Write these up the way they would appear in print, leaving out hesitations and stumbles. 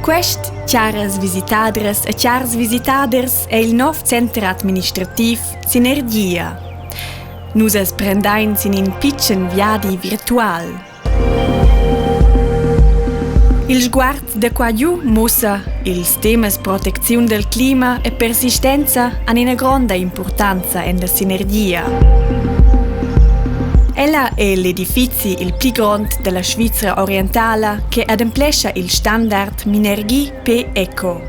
Quest, chiaras visitadras e chiars visitaders è il nuovo centro amministrativ Sinergia. Nus es prendain sin in pitchen viadi virtual. Il sguard da qua giù mussa ils temas protezione del clima e persistenza hanno una grande importanza in la Sinergia. Ella è l'edificio il più grande della Svizzera orientale che ademplisce il standard Minergie P Eco.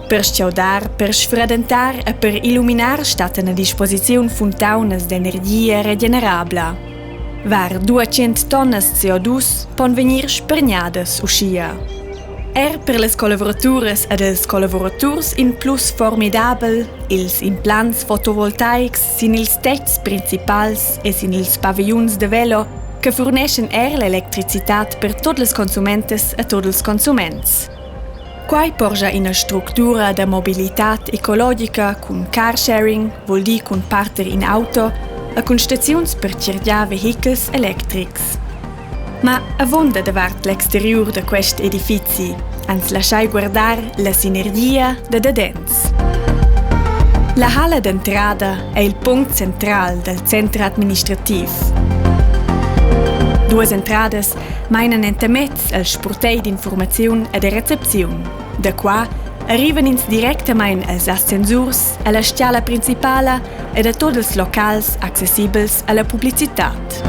Per sciaudar, per sfredentar e per illuminar stat a disposizione fontaunas d'energia regenerabla. Var 200 tonnes CO2 pon venir spergnades uscia. Per les collaboraturas ed els collaboraturs in plus formidabel, ils implants fotovoltaics sin ils techs principals e sin ils pavillons de velo che forneschen l'electricitat per tutte les consumentes e tutti els consuments. Quai porgia ina struttura de mobilitat ecologica cun car sharing, vuol dir cun parter in auto, e cun staziuns per cergiar vehicles electrics. Ma avonda davart l'exterior de quest edifici, ans lasciai guardar la Sinergia de Dedens. La hala d'entrada è il punct central del centro amministrativ. Duas entradas mainan entamets al sportei d'informaziun e de recepziun. Da qua arrivan ins directamain als ascensurs, alla stiala principala ed a tots els locals accessibels alla publicitat.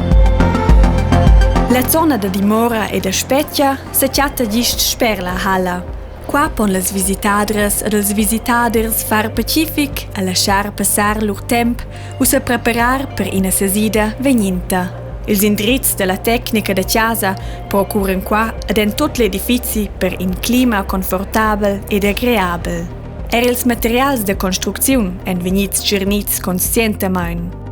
La zona de dimora e de specchia se chatta gist sper la hala. Qua pon les visitadres ed els visitaders far pacific a lasciar passar lur temp o se preparar per ina sesida vegninta. Ils indrizz de la tecnica de casa procuren qua ed en tot l'edifici per in clima confortabel ed agreabel. Els materials de construcziun en vegnits cernits conscientamain.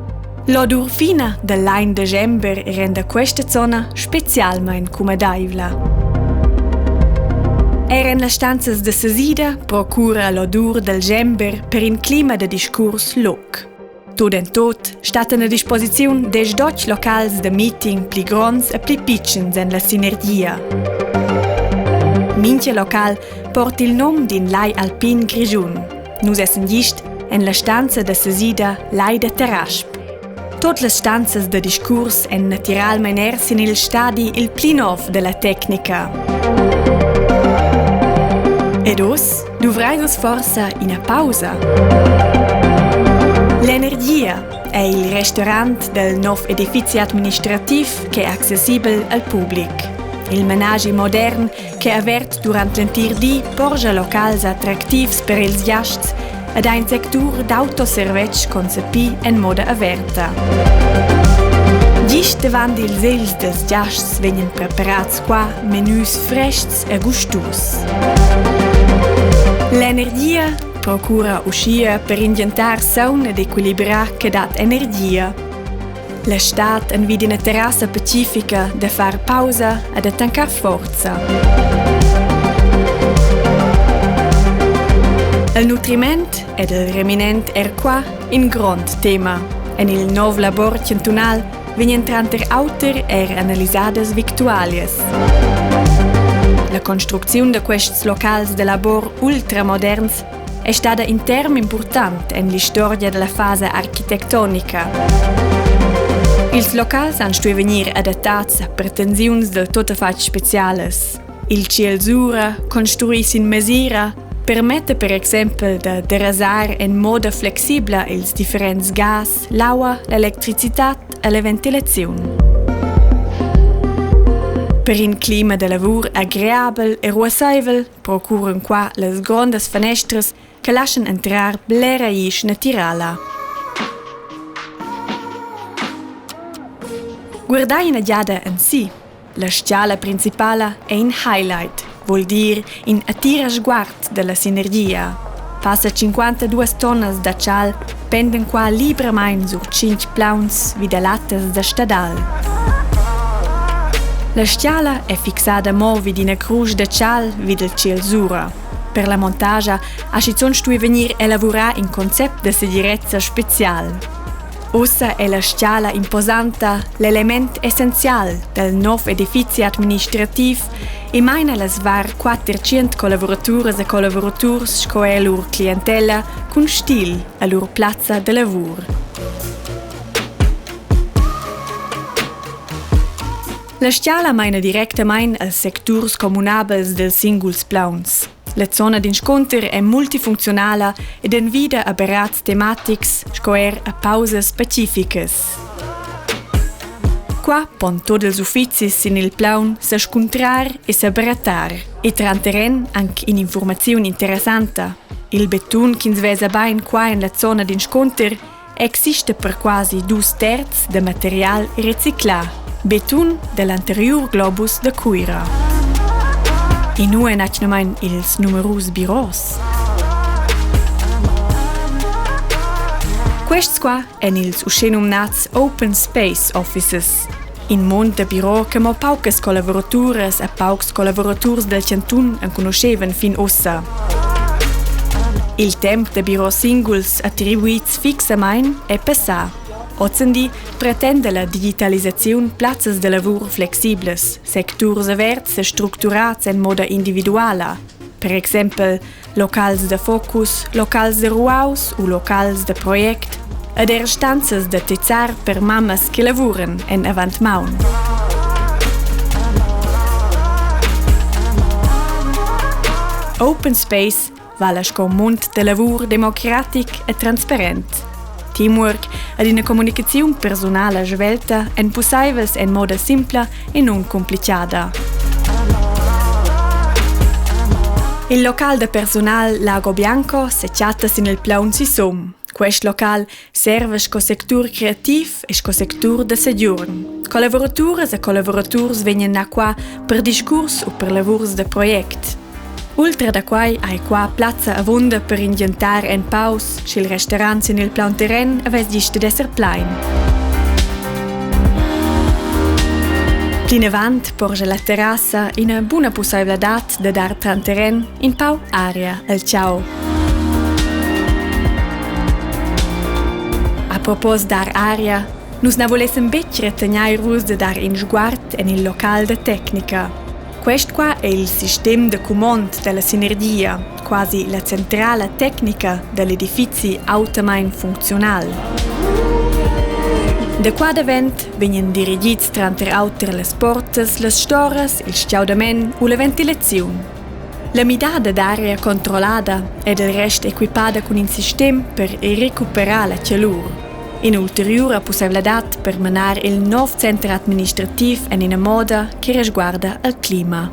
L'odor fina del lain de gember rende questa zona specialmain cumedaivla. En le stanzas de sesida procura l'odor del gember per in clima de discurs loc. Tot en tot stat a disposiziun des 12 locals de meeting pli gronds e pli pitchens en la Sinergia. Minche local port il nom din Lai Alpin Grigiun. Nus essen gist en la stanza de sesida Lai de Terrasp. Tot le stanzas de discurs en naturalmein sin il stadi il pli nov de la tecnica. Ed os duvrais forsa ina pausa. L'Energia è il ristorant del nuovo edificio amministrativ che è accessibile al pubblico. Il menagi modern che è aperto durante l'entirdi porge locals attractivi per ils giasts ed ha un sector d'autoservetsch concepì in moda aperta. Gist davant ils els dels giasts venien preparats qua menus frescs e gustus. L'Energia procura uscire per inventar saun ed equilibrar che dat energia. La stat invita una terrassa pacifica da far pausa e da tancar forza. Il nutriment ed il reminent qua in grand tema. En il nov labor centunal venien tranter auter analisadas victualias. La construzione de quests locals de labor ultramoderns è stata un term important in storia della fase architettonica. Ils locals han stuoi venir adattats a pretensiuns del totafatg specialas. Il cielsura, construis in mesira, permette per exempel de derasar in moda flexibla ils differents gas, l'aua, l'electricitat e la ventilaziun. Per un clima de lavur agreabel e ruasaivel procuren qua les grandes fenestras che lascian entrar blera isch naturala. Guardai una giada en si. La sciala principala è un highlight, vuol dir in attira sguard della Sinergia. Passa 52 tonnes da cal penden qua libramain sur 5 plauns vidalates da stadal. La sciala è fixata mo vid ina crusch da cal vid il cielsura. Per la montagia ha si zon stui venir elaborar in concept de sedirezza special. Ussa è la scala imposanta, l'element essenzial del nuovo edificio amministrativ e maina las var 400 collaboraturas e collaboraturs scoe lur clientela con stil a lur plazza de lavur. La scala maina directamain als secturs comunabels del singuls plauns. La zona d'insconter è multifunzionala ed envida a berats tematics scoer a pausas specificas. Qua pon tots els ufficis in il plaun sa scontrar e sa beratar e tranteren anche in informazione interessanta. Il betun ch'ins vesa bain qua in la zona d'insconter existe per quasi 2/3 de material reciclà, betun dell'anterior globus de cuira. E nu è nachnamain ils numerus biros. Quests qua en ils uscenumnats Open Space Offices. In mond de biro che mo paucas collaboraturas e paucs collaboraturs del cantun en conoscevan fin ussa. Il temp de biro singuls attribuits fixamain è passà. Ozendi pretende la digitalisazione plazzas de lavur flexibles, secturs averts e strutturats in moda individuala. Per exempel, locals de focus, locals de ruaus o locals de project, ed stanzas de tezzar per mammas che lavuren en avant maun. Open Space vala sco munt de lavur democratic e transparent. Teamwork ed una comunicazione personale svelta en possibels en moda simpla e non complicata. Il local de personal Lago Bianco se chattas in il plaun si som. Quest local serve sco sector creativ e sco sector de sediorn. Collaboraturas e collaboraturs venien na qua per discurs o per lavurs de project. Ultra da quai hai qua plazza avunda per ingentar en paus, sch'il restaurant in il plaun terren aves giste d'esser plain. Plin avant porge la terrassa ina buna possibilitat de dar tran terren in pau aria al ciao. A propos dar aria, nus na volessem becre tegnai de dar in sguard en il local de tecnica. Quest qua è il sistema de comand della sinergia, quasi la centrale tecnica dell'edifici automain funzional. Da qua davent venien dirigits tranter auter les portas, les storas, il sciaudament o la ventilazione. La midada d'aria controllata è del rest equipada con un sistema per recuperare la calur. In ulteriore possibilitat per manar il nuovo centro amministrativ in una moda che riguarda il clima.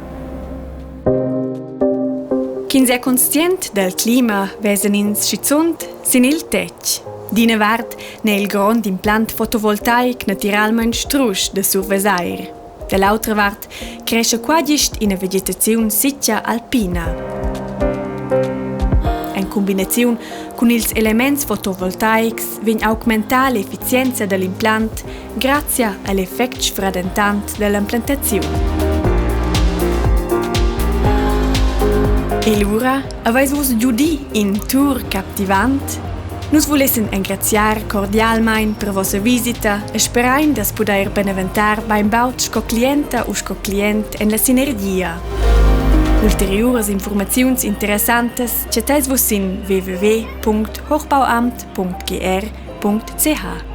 Chi è conscient del clima vesen ins schizunt sin il tec. Dina vart ne il grand implant fotovoltaic naturalmente strusch de survesair. Dall'altra vart cresce quagist in una vegetazione siccia alpina. In combinazione con ils elements fotovoltaics vegn augmentar l'efficienza dell'implant grazie all'effect sfradentant dell'implantazione. E l'ura aveis vos giudi in tour captivant? Nus volessen engraziar cordialmein per vostra visita e sperain das poder beneventar beim baut sco clienta o sco client en la sinergia. Ulteriores informaziuns interessantes chatteis vos in www.hochbauamt.gr.ch.